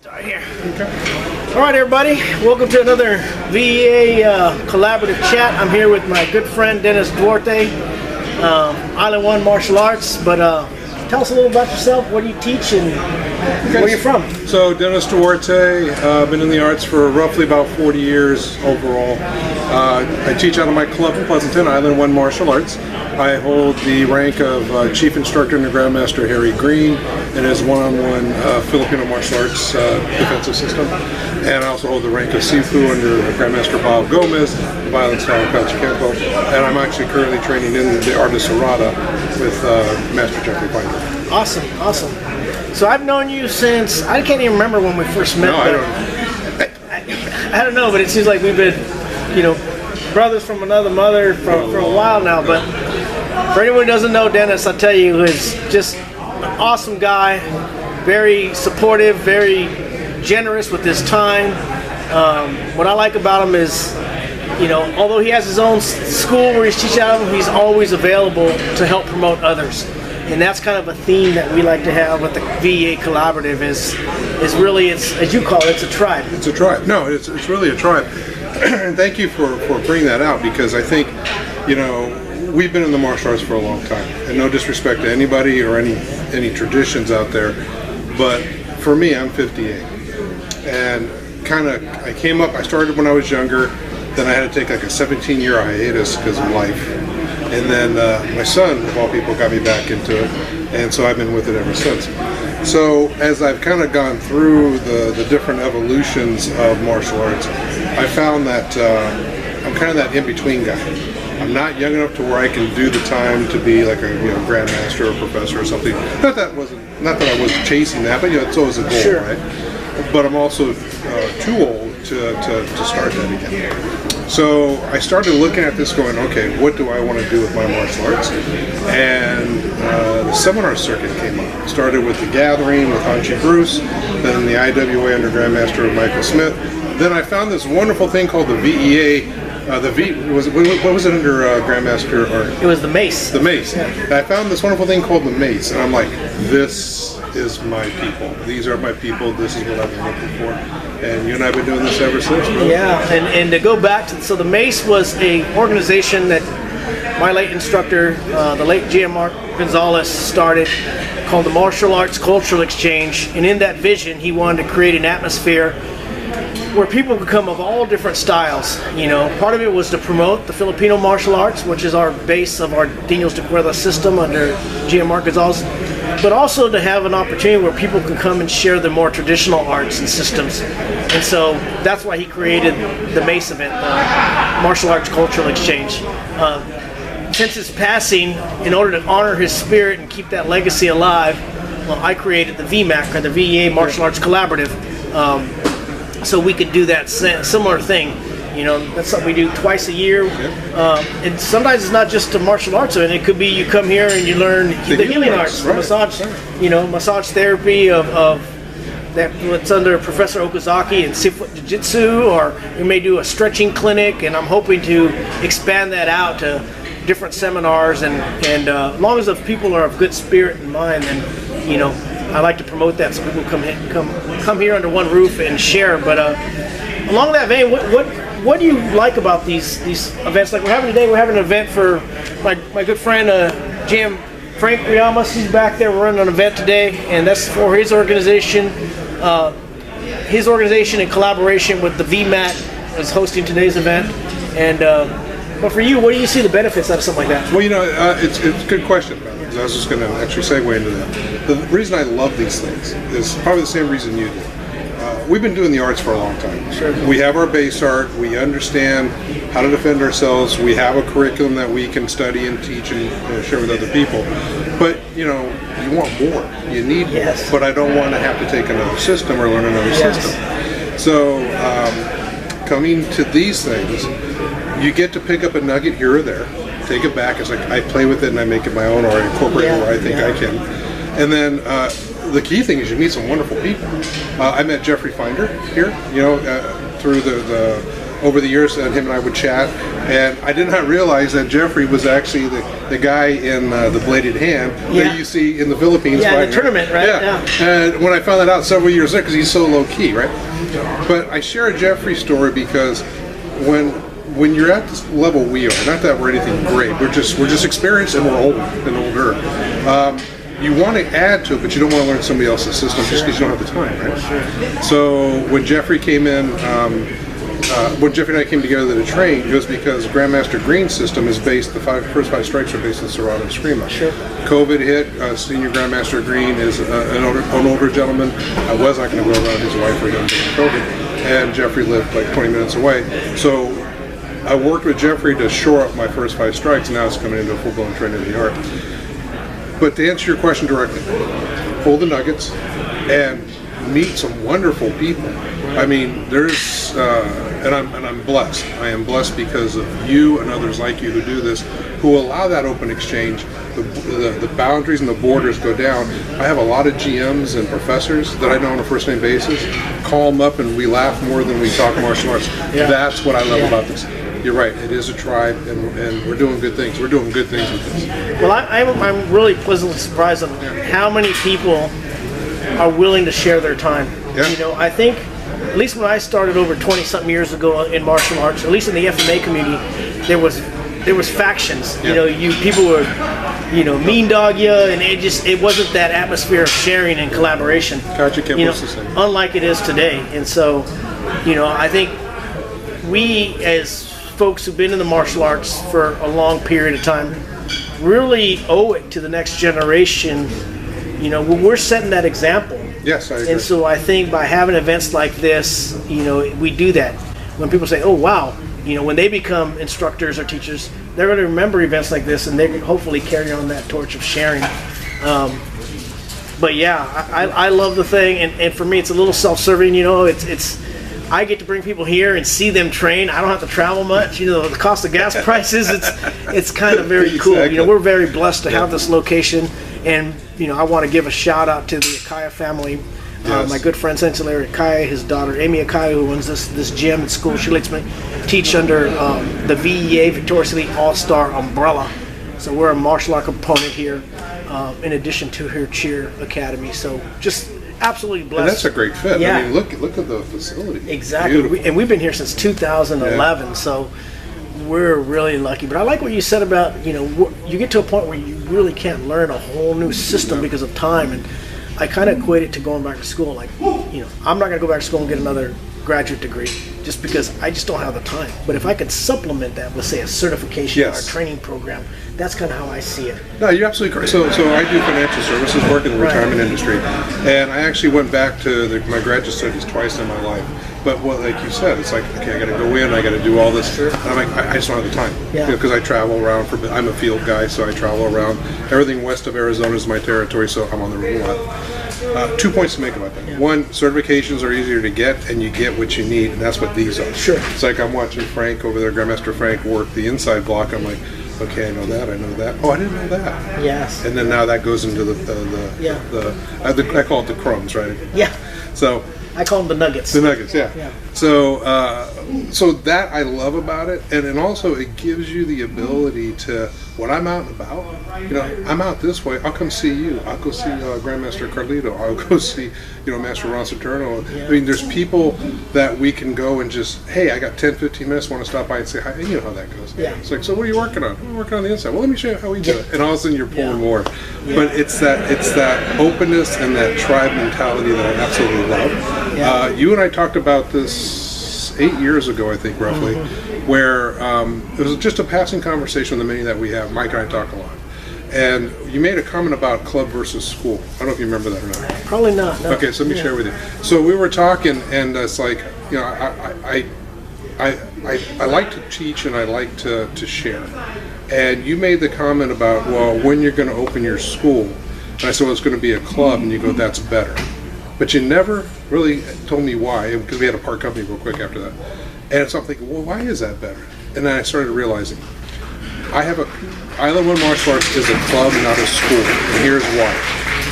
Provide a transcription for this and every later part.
Start here. Okay. All right, everybody. Welcome to another VEA Collaborative chat. I'm here with my good friend Dennis Duarte, Island One Martial Arts. But tell us a little about yourself. What do you teach and where you're from? So Dennis Duarte, been in the arts for roughly about 40 years overall. I teach out of my club in Pleasanton, Island One Martial Arts. I hold the rank of Chief Instructor under Grandmaster Harry Green in his one-on-one Filipino martial arts defensive system. And I also hold the rank of Sifu under Grandmaster Bob Gomez, Violent Style Kachikempo. And I'm actually currently training in the art of Serrata with Master Jeffrey Finder. Awesome, awesome. So I've known you since, I can't even remember when we first met. No, I don't. I don't know, but it seems like we've been, brothers from another mother for a while now. But for anyone who doesn't know Dennis, I'll tell you, is just an awesome guy, very supportive, very generous with his time. What I like about him is, although he has his own school where he's teaching out of, he's always available to help promote others. And that's kind of a theme that we like to have with the VEA Collaborative is really, it's, as you call it, it's a tribe. It's a tribe. No, it's really a tribe. And thank you for bringing that out, because I think, we've been in the martial arts for a long time. And no disrespect to anybody or any traditions out there, but for me, I'm 58. And I started when I was younger, then I had to take like a 17-year hiatus because of life. And then my son, of all people, got me back into it, and so I've been with it ever since. So as I've kind of gone through the different evolutions of martial arts, I found that I'm kind of that in-between guy. I'm not young enough to where I can do the time to be like a grandmaster or professor or something. Not that I wasn't chasing that, but it's always a goal, sure. Right? But I'm also too old to start that again. So I started looking at this going, okay, what do I want to do with my martial arts? And the seminar circuit came up. Started with the Gathering with Hanchi Bruce, then the IWA under Grandmaster Michael Smith. Then I found this wonderful thing called the VEA. What was it under Grandmaster? It was the Mace. The Mace. Yeah. I found this wonderful thing called the Mace, and I'm like, this is my people. These are my people. This is what I've been looking for. And you and I have been doing this ever since. Right? Yeah, and to go back to, so the Mace was a organization that my late instructor, the late GM Mark Gonzalez, started, called the Martial Arts Cultural Exchange. And in that vision, he wanted to create an atmosphere where people could come of all different styles. Part of it was to promote the Filipino martial arts, which is our base of our Dinos de Cuerda system under GM Mark Gonzalez, but also to have an opportunity where people can come and share the more traditional arts and systems. And so that's why he created the Mace event, the Martial Arts Cultural Exchange. Since his passing, in order to honor his spirit and keep that legacy alive, I created the VMAC, or the VEA Martial Arts Collaborative, so we could do that similar thing. That's something we do twice a year. And sometimes it's not just a martial arts event. It could be you come here and you learn the healing arts, right. Massage, massage therapy of that's under Professor Okazaki and Sifu Jiu-Jitsu, or we may do a stretching clinic, and I'm hoping to expand that out to different seminars. And as long as the people are of good spirit and mind, then I like to promote that so people come here under one roof and share. But along that vein, what do you like about these events? Like we're having today, we're having an event for my good friend Jim Frank Riamas. He's back there. We're running an event today, and that's for his organization. His organization in collaboration with the VMAT is hosting today's event. And but for you, what do you see the benefits out of something like that? Well, it's a good question. I was just going to actually segue into that. The reason I love these things is probably the same reason you do. We've been doing the arts for a long time. Sure. We have our base art. We understand how to defend ourselves. We have a curriculum that we can study and teach and share with other people. But, you want more. You need more. But I don't want to have to take another system or learn another system. So coming to these things, you get to pick up a nugget here or there. Take it back. It's like I play with it and I make it my own, or I incorporate it where I think I can. And then the key thing is you meet some wonderful people. I met Jeffrey Finder here, through the over the years, and him and I would chat, and I did not realize that Jeffrey was actually the guy in the bladed hand that you see in the Philippines. Yeah, the tournament, right? Yeah. And when I found that out several years later, because he's so low key, right? But I share a Jeffrey story because when you're at this level we are, not that we're anything great, we're just experienced and we're older and older. You want to add to it, but you don't want to learn somebody else's system just because you don't have the time, right? So when Jeffrey came in, when Jeffrey and I came together to train, it was because Grandmaster Green's system is based, the first five strikes are based in Serrano and Screamo. Sure. COVID hit, Senior Grandmaster Green is an older gentleman. I was not going to go around his wife or him during COVID, and Jeffrey lived like 20 minutes away. So I worked with Jeffrey to shore up my first five strikes, and now it's coming into a full-blown training of the art. But to answer your question directly, pull the nuggets and meet some wonderful people. I mean, there's, and I'm blessed. I am blessed because of you and others like you who do this, who allow that open exchange. The boundaries and the borders go down. I have a lot of GMs and professors that I know on a first name basis. Call them up and we laugh more than we talk martial arts. Yeah. That's what I love about this. You're right. It is a tribe, and we're doing good things. We're doing good things with this. Well, I'm really pleasantly surprised on how many people are willing to share their time. Yeah. You know, I think, at least when I started over 20-something years ago in martial arts, at least in the FMA community, there was factions. Yeah. You know, people were, mean dog you, and it wasn't that atmosphere of sharing and collaboration. Unlike it is today. And so, I think we as folks who've been in the martial arts for a long period of time really owe it to the next generation. We're setting that example. Yes, I agree. And so I think by having events like this, we do that. When people say, oh wow, when they become instructors or teachers, they're going to remember events like this, and they can hopefully carry on that torch of sharing. But yeah, I love the thing, and for me it's a little self-serving. It's I get to bring people here and see them train. I don't have to travel much. The cost of gas prices, it's kind of very cool. Exactly. We're very blessed to have this location, and I want to give a shout out to the Akaya family. Yes. My good friend Sensei Larry Akaya, his daughter Amy Akaya, who runs this gym at school. She lets me teach under the VEA Victorious Elite All-Star umbrella. So we're a martial art component here, in addition to her cheer academy. So just absolutely blessed. And that's a great fit. Yeah. I mean, look at the facility. Exactly. And we've been here since 2011, so we're really lucky. But I like what you said about, you get to a point where you really can't learn a whole new system because of time. And I kind of equate it to going back to school. Like, I'm not going to go back to school and get another graduate degree just because I just don't have the time. But if I could supplement that with, say, a certification or a training program, that's kind of how I see it. No, you're absolutely correct. So I do financial services, work in the retirement industry, and I actually went back to my graduate studies twice in my life. But like you said, it's like, okay, I got to go in, I got to do all this. And I'm like, I just don't have the time. Because I travel around, I'm a field guy, so I travel around. Everything west of Arizona is my territory, so I'm on the road a lot. 2 points to make about that. One, certifications are easier to get, and you get what you need, and that's what these are. Sure. It's like I'm watching Frank over there, Grandmaster Frank, work the inside block. I'm like, okay, I know that. Oh, I didn't know that. Yes. And then now that goes into I call it the crumbs, right? Yeah. So I call them the nuggets. The nuggets, yeah. So that I love about it, and also it gives you the ability to, when I'm out and about, I'm out this way, I'll come see you. I'll go see Grandmaster Carlito. I'll go see, Master Ron Saturno. I mean, there's people that we can go and just, hey, I got 10, 15 minutes, want to stop by and say hi. And you know how that goes. Yeah. It's like, so what are you working on? I'm working on the inside. Well, let me show you how we do it. And all of a sudden you're pulling more. But it's that openness and that tribe mentality that I absolutely love. You and I talked about this 8 years ago, I think, roughly, where it was just a passing conversation with the many that we have. Mike and I talk a lot. And you made a comment about club versus school. I don't know if you remember that or not. Probably not. No. Okay, so let me share with you. So we were talking, and it's like, I like to teach and I like to share. And you made the comment about, well, when you're going to open your school. And I said, well, it's going to be a club. And you go, that's better. But you never really told me why, because we had to part company real quick after that. And so I'm thinking, well, why is that better? And then I started realizing, Island One Martial Arts is a club, not a school. And here's why.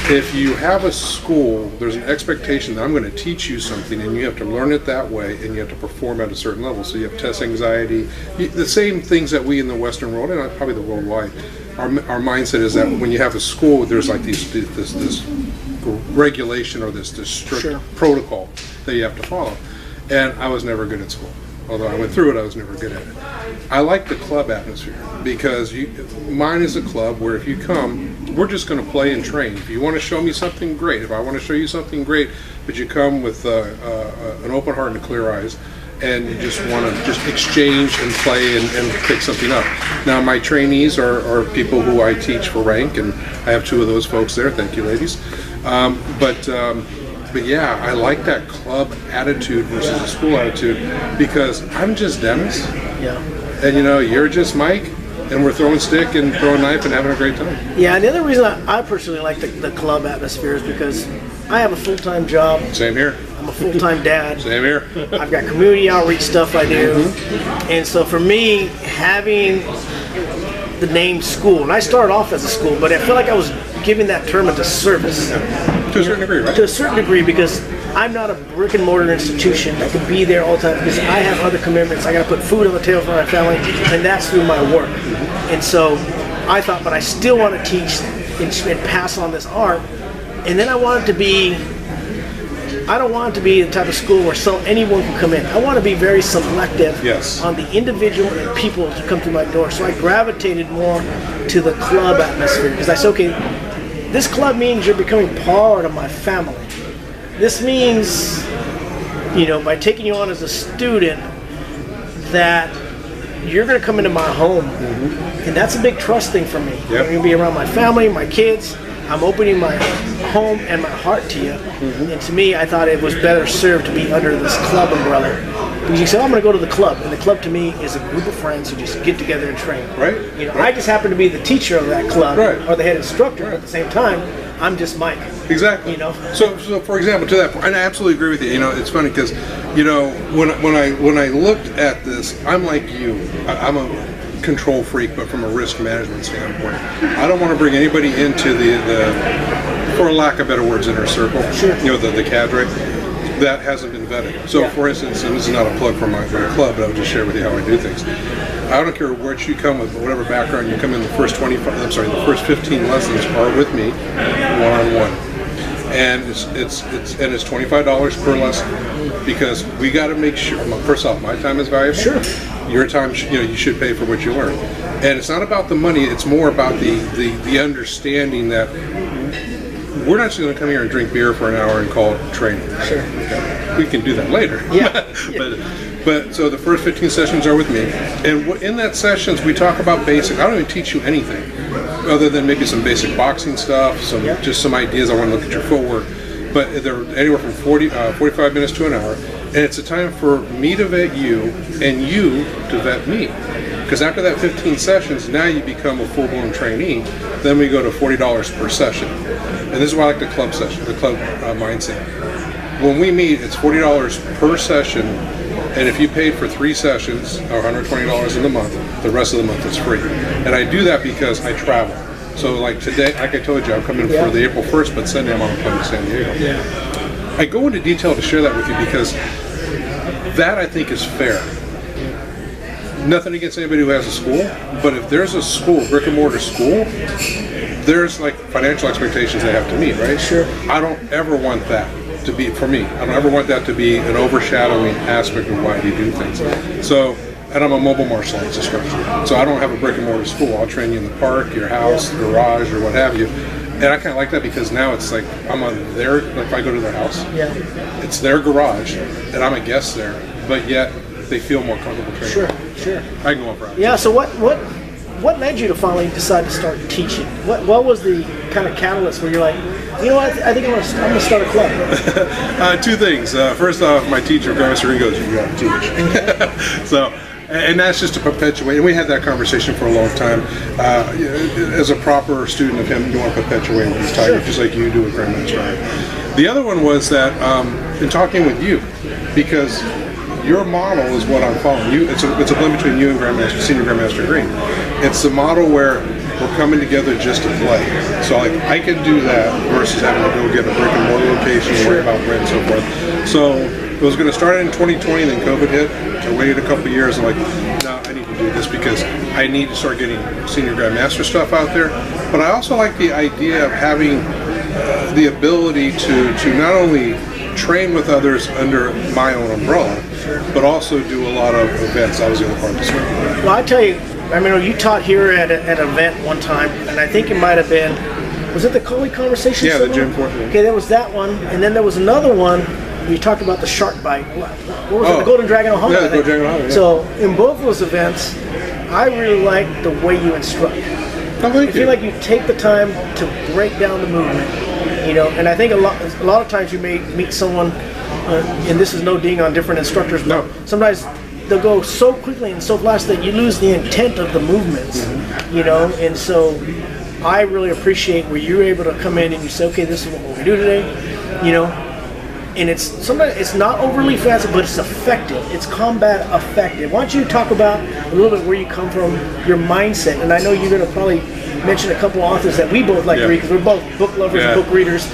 if you have a school, there's an expectation that I'm going to teach you something, and you have to learn it that way, and you have to perform at a certain level. So you have test anxiety, the same things that we in the Western world, and probably the worldwide, our mindset is that when you have a school, there's like this regulation or this strict protocol that you have to follow. And I was never good at school. Although I went through it, I was never good at it. I like the club atmosphere because mine is a club where if you come, we're just going to play and train. If you want to show me something, great. If I want to show you something, great. But you come with an open heart and clear eyes, and you just want to just exchange and play and pick something up. Now, my trainees are people who I teach for rank, and I have 2 of those folks there. Thank you, ladies. But yeah, I like that club attitude versus a school attitude because I'm just Dennis. Yeah. And you're just Mike, and we're throwing stick and throwing knife and having a great time. Yeah, and the other reason I personally like the club atmosphere is because I have a full-time job. Same here. I'm a full-time dad. Same here. I've got community outreach stuff I do. And so for me, having the name school, and I started off as a school, but I feel like I was giving that term a disservice. To a certain degree, right? To a certain degree, because I'm not a brick and mortar institution that can be there all the time because I have other commitments. I got to put food on the table for my family, and that's through my work. And so I thought, but I still want to teach and pass on this art. And then I want it to be, I don't want it to be the type of school where anyone can come in. I want to be very selective on the individual and people who come through my door. So I gravitated more to the club atmosphere because I said, okay, this club means you're becoming part of my family. This means, by taking you on as a student, that you're going to come into my home. And that's a big trust thing for me. Yep. You're going to be around my family, my kids. I'm opening my home and my heart to you. And to me, I thought it was better served to be under this club umbrella. Because you say, I'm going to go to the club. And the club to me is a group of friends who just get together and train. Right. I just happen to be the teacher of that club or the head instructor. But at the same time, I'm just Mike. Exactly. So for example, to that point, and I absolutely agree with you. It's funny because, when I looked at this, I'm like you. I'm a control freak, but from a risk management standpoint. I don't want to bring anybody into the for lack of better words, inner circle. Sure. The cadre that hasn't been vetted. So, for instance, and this is not a plug for my club, but I'll just share with you how I do things. I don't care where you come with, whatever background you come in. The first 15 lessons are with me, one-on-one, and it's $25 per lesson because we got to make sure. First off, my time is valuable. Sure. Your time, you should pay for what you learn, and it's not about the money. It's more about the understanding that we're not just going to come here and drink beer for an hour and call it training. Sure. Okay. We can do that later. Yeah. But so the first 15 sessions are with me, and in that sessions we talk about basic. I don't even teach you anything other than maybe some basic boxing stuff, just some ideas. I want to look at your footwork, but they're anywhere from 45 minutes to an hour, and it's a time for me to vet you and you to vet me. Because after that 15 sessions, now you become a full-blown trainee. Then we go to $40 per session, and this is why I like the club session, the club mindset. When we meet, it's $40 per session. And if you paid for 3 sessions, or $120 in the month, the rest of the month is free. And I do that because I travel. So like today, like I told you, I'm coming for the April 1st, but Sunday I'm on a plane to San Diego. Yeah. I go into detail to share that with you because that I think is fair. Nothing against anybody who has a school, but if there's a school, brick and mortar school, there's like financial expectations they have to meet, right? Sure. I don't ever want that to be, for me, I don't ever want that to be an overshadowing aspect of why we do things. So, and I'm a mobile martial arts instructor, so I don't have a brick and mortar school. I'll train you in the park, your house, garage, or what have you. And I kind of like that because now it's like I'm on their, like if I go to their house, it's their garage, and I'm a guest there, but yet they feel more comfortable training. Sure. I can go on for hours. Yeah, so what led you to finally decide to start teaching? What was the kind of catalyst where you're like, you know what, I think I'm going to start a club? 2 things. First off, my teacher, Grandmaster Ring, goes, you got to teach. So, and that's just to perpetuate, and we had that conversation for a long time. As a proper student of him, you want to perpetuate what he's talking, just like you do with Grandmaster Ring. The other one was that in talking with you, because your model is what I'm following. It's a blend between you and Senior Grandmaster Green. It's the model where we're coming together just to play. So like I can do that versus having to go get a brick and mortar location and worry about rent and so forth. So it was going to start in 2020, then COVID hit. I waited a couple of years. I'm like, no, I need to do this because I need to start getting senior grandmaster stuff out there. But I also like the idea of having the ability to not only train with others under my own umbrella, but also do a lot of events. That was the other part of the story. Well, I tell you, I mean, you taught here at an event one time, and I think it might have been, was it the Coley Conversation? Yeah, the Jim Ford. Okay, there was that one, and then there was another one where you talked about the shark bite. What was it? The Golden Dragon Ohana. Yeah, the Golden Dragon Ohana. Yeah. So in both those events, I really like the way you instruct. I feel like you take the time to break down the movement, you know, and I think a lot of times you may meet someone, and this is no ding on different instructors, but sometimes they'll go so quickly and so fast that you lose the intent of the movements, you know, and so I really appreciate where you're able to come in and you say, okay, this is what we do today, you know, and it's sometimes it's not overly fancy, but it's effective. It's combat effective. Why don't you talk about a little bit where you come from, your mindset, and I know you're going to probably mention a couple authors that we both like to read because we're both book lovers and book readers,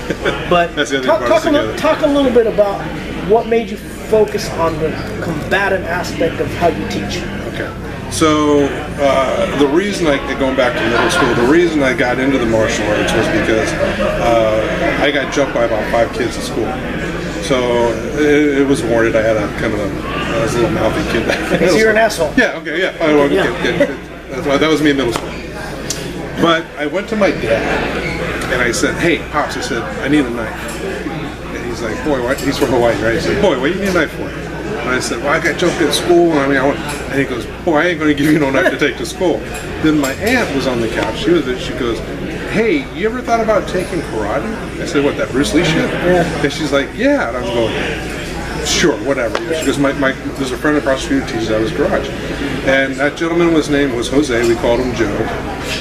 but talk a little bit about what made you focus on the combative aspect of how you teach. Okay. So the reason going back to middle school, the reason I got into the martial arts was because I got jumped by about 5 kids at school. So it was warranted. I had a kind of a little mouthy kid. So you're an asshole. Yeah. Okay. Yeah. That was me in middle school. But I went to my dad and I said, "Hey, Pops," I said, "I need a knife." And he's like, "Boy, what?" He's from Hawaii, right? He said, "Boy, what do you need a knife for?" And I said, "Well, I got jumped at school, and and he goes, "Boy, I ain't going to give you no knife to take to school." Then my aunt was on the couch. She goes, "Hey, you ever thought about taking karate?" I said, "What, that Bruce Lee shit?" Yeah. And she's like, "Yeah." And I'm going, "Sure, whatever." She goes, there's a friend across the street who teaches out of his garage. And that gentleman was Jose. We called him Joe.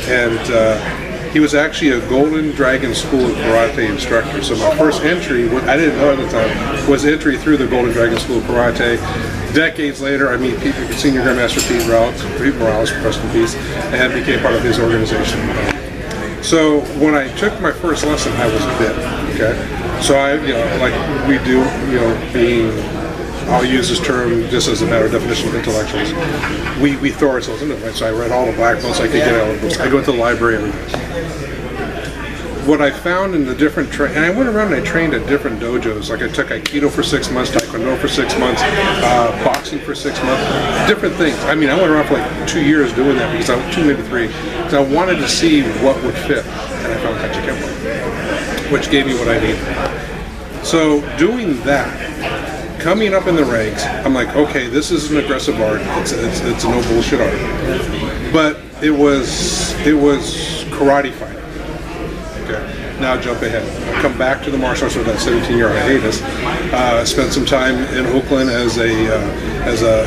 And he was actually a Golden Dragon School of Karate instructor. So my first entry, I didn't know at the time, was entry through the Golden Dragon School of Karate. Decades later, I meet Senior Grandmaster Pete Morales, rest in peace, and became part of his organization. So when I took my first lesson, I was bit. Okay, so I, like we do, being, I'll use this term just as a matter of definition of intellectuals. We throw ourselves into it, right? So I read all the black belts I could get out of the books. I go to the library every day. What I found in the different and I went around and I trained at different dojos. Like I took Aikido for 6 months, Taekwondo for 6 months, boxing for 6 months, different things. I mean, I went around for like 2 years doing that because I was 2, maybe 3, because I wanted to see what would fit, and I found Kachikempo, which gave me what I needed. So doing that, coming up in the ranks, I'm like, okay, this is an aggressive art. It's a no bullshit art, but it was karate fighting. Okay. Now jump ahead. I come back to the martial arts with that 17-year hiatus. Spent some time in Oakland as a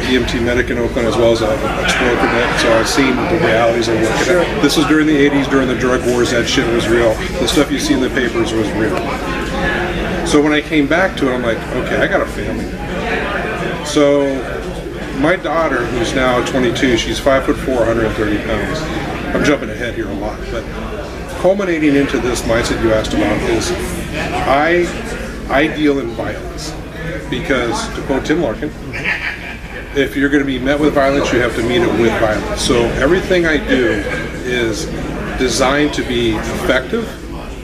EMT medic in Oakland, as well as a patrol cadet. So I've seen the realities of working. Sure. This was during the 80s, during the drug wars. That shit was real. The stuff you see in the papers was real. So when I came back to it, I'm like, okay, I got a family. So my daughter, who's now 22, she's 5'4", 130 pounds. I'm jumping ahead here a lot, but culminating into this mindset you asked about is I deal in violence because, to quote Tim Larkin, if you're going to be met with violence, you have to meet it with violence. So everything I do is designed to be effective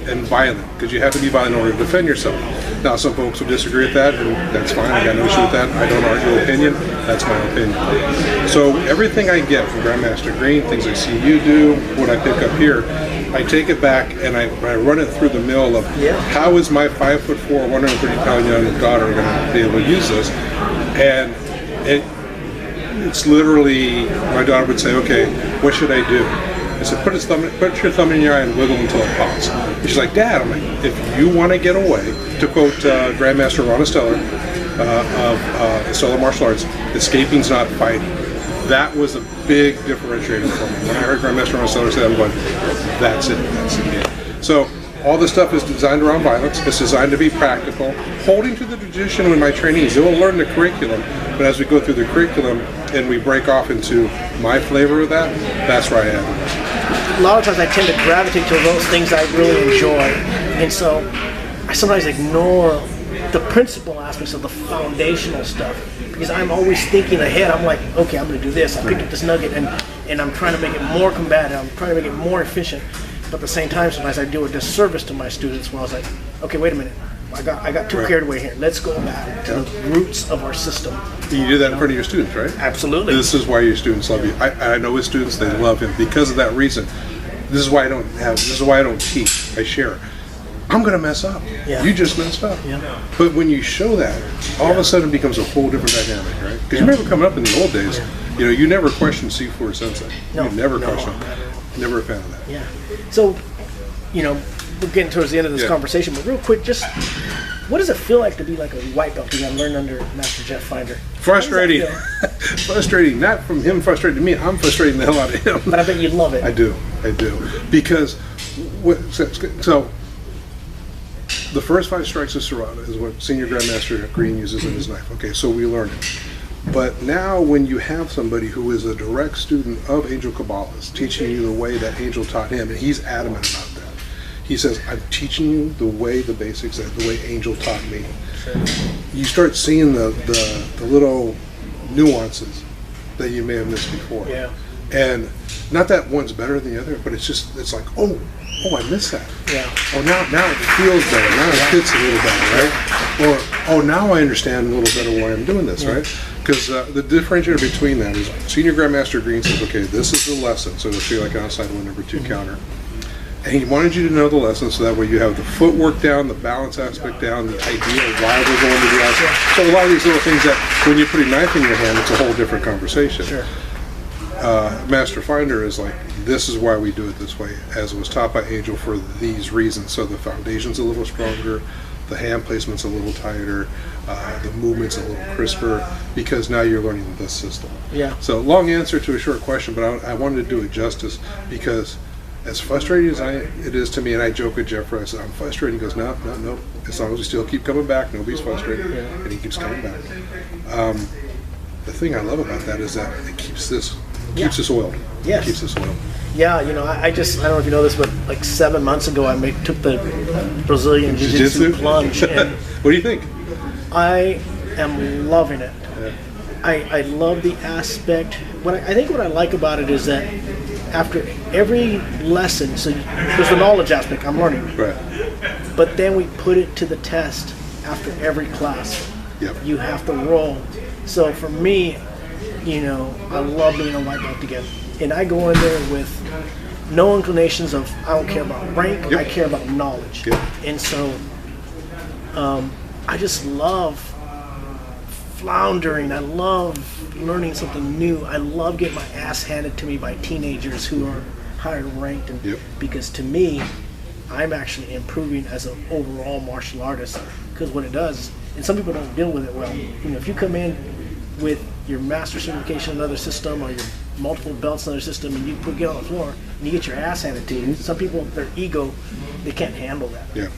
and violent, because you have to be violent in order to defend yourself. Now, some folks will disagree with that, and that's fine. I got no issue with that. I don't argue opinion. That's my opinion. So everything I get from Grandmaster Green, things I see you do, what I pick up here, I take it back and I run it through the mill of how is my 5'4", 130-pound young daughter going to be able to use this? And it's literally, my daughter would say, okay, what should I do? I said, put your thumb in your eye and wiggle until it pops. And she's like, Dad, I'm like, if you want to get away, to quote Grandmaster Ron Esteller of Esteller Martial Arts, escaping's not fighting. That was a big differentiator for me. When I heard Grandmaster Ron Esteller say that, I'm going, that's it. So All this stuff is designed around violence. It's designed to be practical, holding to the tradition with my trainees. They will learn the curriculum, but as we go through the curriculum and we break off into my flavor of that, that's where I am. A lot of times I tend to gravitate to those things I really enjoy, and so I sometimes ignore the principal aspects of the foundational stuff because I'm always thinking ahead. I'm like, okay, I'm going to do this. I picked up this nugget, and I'm trying to make it more combative. I'm trying to make it more efficient. But at the same time, sometimes I do a disservice to my students where I was like, okay, wait a minute. I got too carried away here. Let's go back to the roots of our system. You do that in front of your students, right? Absolutely. This is why your students love you. I know his students, they love him because of that reason. This is why I don't teach. I share. I'm going to mess up. Yeah. You just messed up. Yeah. But when you show that, all of a sudden it becomes a whole different dynamic, right? Because you remember coming up in the old days, you never questioned Sifu or Sensei. No. You never questioned them. Never a fan of that. Yeah. So, we're getting towards the end of this conversation, but real quick, just what does it feel like to be like a white belt? Because I learned under Master Jeff Finder. Frustrating. Frustrating. Not from him frustrating me. I'm frustrating the hell out of him. But I bet you love it. I do. Because, so the first 5 strikes of Serrata is what Senior Grandmaster Green uses in his knife. Okay, so we learned it. But now when you have somebody who is a direct student of Angel Kabbalah's teaching you the way that Angel taught him, and he's adamant about that. He says, I'm teaching you the way the basics, the way Angel taught me. Sure. You start seeing the little nuances that you may have missed before. Yeah. And not that one's better than the other, but it's like, oh, I missed that. Yeah. Oh, now it feels better. Now it fits a little better, right? Or, oh, now I understand a little better why I'm doing this, right? Because the differentiator between that is Senior Grandmaster Green says, okay, this is the lesson. So it'll feel like an outside one, number 2 counter. And he wanted you to know the lesson so that way you have the footwork down, the balance aspect down, the idea of why we're going to the outside. So a lot of these little things that when you put a knife in your hand, it's a whole different conversation. Sure. Master Finder is like, this is why we do it this way, as it was taught by Angel for these reasons. So the foundation's a little stronger, the hand placement's a little tighter, the movement's a little crisper, because now you're learning this system. Yeah. So long answer to a short question, but I wanted to do it justice because as frustrating as it is to me, and I joke with Jeffrey, I said, I'm frustrated. He goes, no. As long as we still keep coming back, nobody's frustrated. Yeah. And he keeps coming back. The thing I love about that is that it keeps this oiled. Yes. Keeps this oiled. Yeah, I don't know if you know this, but like 7 months ago, I took the Brazilian Jiu-Jitsu plunge. And what do you think? I am loving it. Yeah. I love the aspect. I think what I like about it is that after every lesson, so there's the knowledge aspect I'm learning. Right. But then we put it to the test after every class. Yep. You have to roll. So for me, I love being a white belt again. And I go in there with no inclinations of, I don't care about rank, I care about knowledge. Yep. And so I just love floundering. I love learning something new. I love getting my ass handed to me by teenagers who are higher ranked. And because to me, I'm actually improving as an overall martial artist. Because what it does, and some people don't deal with it well, if you come in with your master certification in another system or your multiple belts in another system and you get on the floor and you get your ass handed to you, some people, their ego, they can't handle that. Yeah.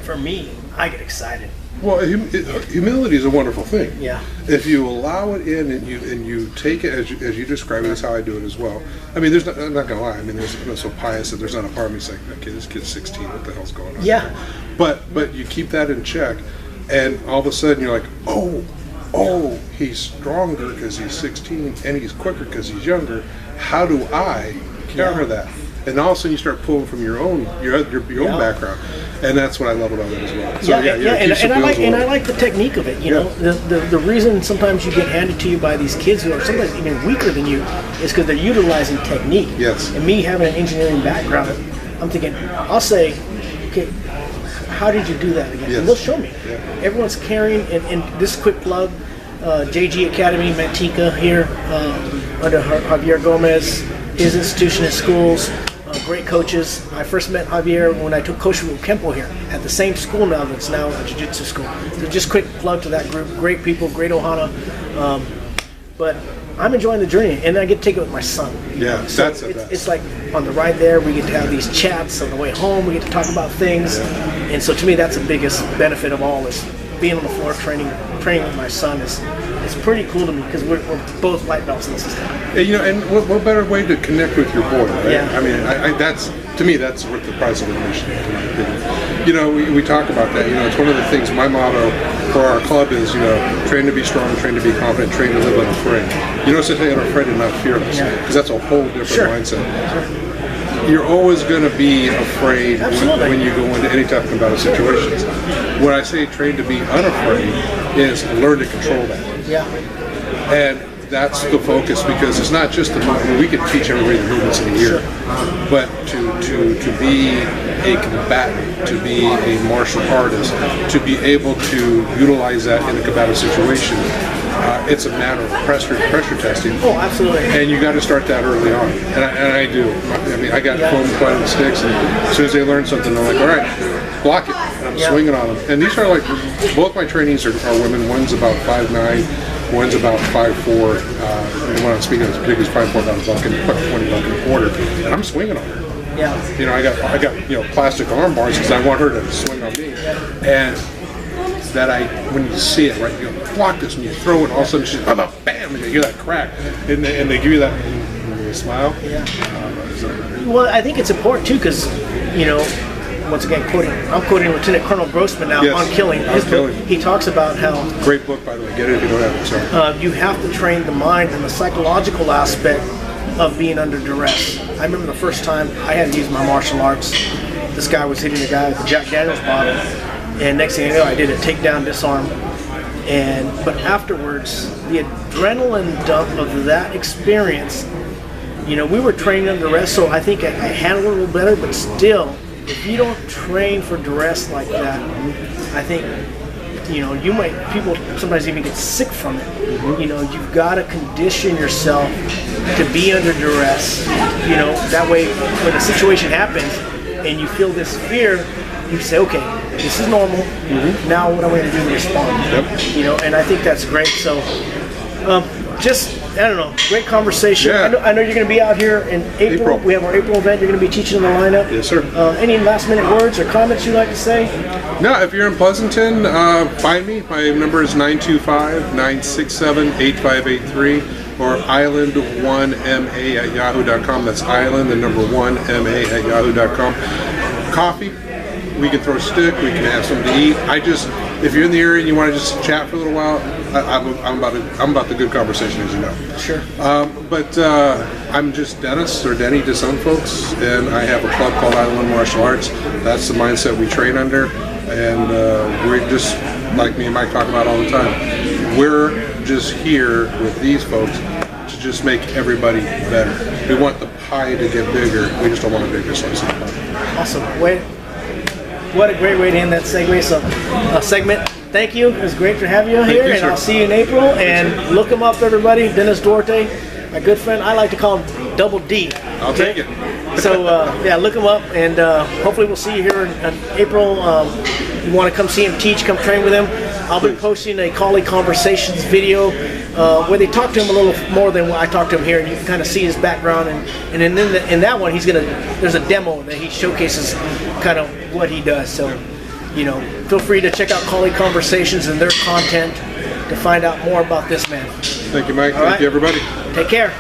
For me, I get excited. Well, humility is a wonderful thing. Yeah. If you allow it in and you take it as you describe it, that's how I do it as well. I mean, I'm not gonna lie. I mean, I'm not so pious that there's not a part of me saying, "Okay, this kid's 16. What the hell's going on?" Yeah. But you keep that in check, and all of a sudden you're like, oh, he's stronger because he's 16, and he's quicker because he's younger. How do I counter that? And all of a sudden you start pulling from your own background, and that's what I love about it as well. So, and I like the technique of it. You know, the reason sometimes you get handed to you by these kids who are sometimes even weaker than you is because they're utilizing technique. Yes. And me having an engineering background, I'm thinking, I'll say, okay, how did you do that again? Yes. And they'll show me. Yeah. Everyone's carrying, and this quick plug, JG Academy, Manteca here, under Javier Gomez, his institution and schools. Great coaches. I first met Javier when I took Koshu Kempo here at the same school now that's now a jiu-jitsu school. So just quick plug to that group. Great people, great ohana. But I'm enjoying the journey, and I get to take it with my son. Yeah, So that's the best. it's like on the ride there, we get to have these chats on the way home. We get to talk about things, and so to me, that's the biggest benefit of all is being on the floor training with my son is pretty cool to me because we're both white belts in the system. And, you know, and what better way to connect with your boy, right? Yeah. I mean, that's, to me, that's worth the price of admission, in my opinion. You know, we talk about that. You know, it's one of the things, my motto for our club is, you know, train to be strong, train to be confident, train to live unafraid. You don't say unafraid and not fearless, because that's a whole different mindset. You're always going to be afraid when you go into any type of combative situations. When I say train to be unafraid is learn to control that. Yeah. And that's the focus, because it's not just the movement. We can teach everybody the movements in a year, but to be a combatant, to be a martial artist, to be able to utilize that in a combative situation, it's a matter of pressure testing. Oh, absolutely. And you got to start that early on, and I do. I mean, I got foam fighting sticks, and as soon as they learn something, they're like, all right, block it. And I'm swinging on them. And these are like, both my trainees are women. One's about 5'9", one's about 5'4". The one I'm speaking of is big as 5'4", about a $20.25, and I'm swinging on her. Yeah. You know, I got you know, plastic arm bars because I want her to swing on me, and that when you see it, right, you go, block this, and you throw it, all of a sudden she's, bam, and you hear that crack, and they give you that smile. Yeah. Well, I think it's important too, because, you know, once again, I'm quoting Lieutenant Colonel Grossman now on Killing. His book, he talks about how great book, by the way. Get it if you don't have it. Sorry. You have to train the mind and the psychological aspect of being under duress. I remember the first time I had to use my martial arts. This guy was hitting the guy with the Jack Daniels bottle, and next thing I know, I did a takedown, disarm. But afterwards, the adrenaline dump of that experience, you know, we were training under duress, so I think I handled it a little better, but still, if you don't train for duress like that, I think, you know, people sometimes even get sick from it. You know, you've got to condition yourself to be under duress. You know, that way when a situation happens and you feel this fear, you say, okay, this is normal. Now what am I going to do to respond? You know, and I think that's great. So I don't know, great conversation. Yeah. I know you're going to be out here in April. We have our April event. You're going to be teaching in the lineup. Yes, sir. Any last minute words or comments you'd like to say? No, if you're in Pleasanton, find me. My number is 925-967-8583 or island1ma@yahoo.com. That's island, the number 1ma@yahoo.com. Coffee. We can throw a stick. We can have something to eat. If you're in the area and you want to just chat for a little while, I'm about the good conversation, as you know. Sure. But I'm just Dennis, or Denny to some folks, and I have a club called Island Martial Arts. That's the mindset we train under, and we're just, like me and Mike talk about all the time, we're just here with these folks to just make everybody better. We want the pie to get bigger. We just don't want a bigger slice of the pie. Awesome. What a great way to end that segment. Thank you. It was great to have you here, and I'll see you in April. And look him up, everybody. Dennis Duarte, my good friend. I like to call him Double D. I'll take it. So yeah, look him up, and hopefully we'll see you here in April. You want to come see him teach, come train with him. I'll be posting a Colleague Conversations video where they talk to him a little more than what I talked to him here, and you can kind of see his background. And in that one, there's a demo that he showcases kind of what he does. So, you know, feel free to check out Colleague Conversations and their content to find out more about this man. Thank you, Mike. Thank you, everybody. Take care.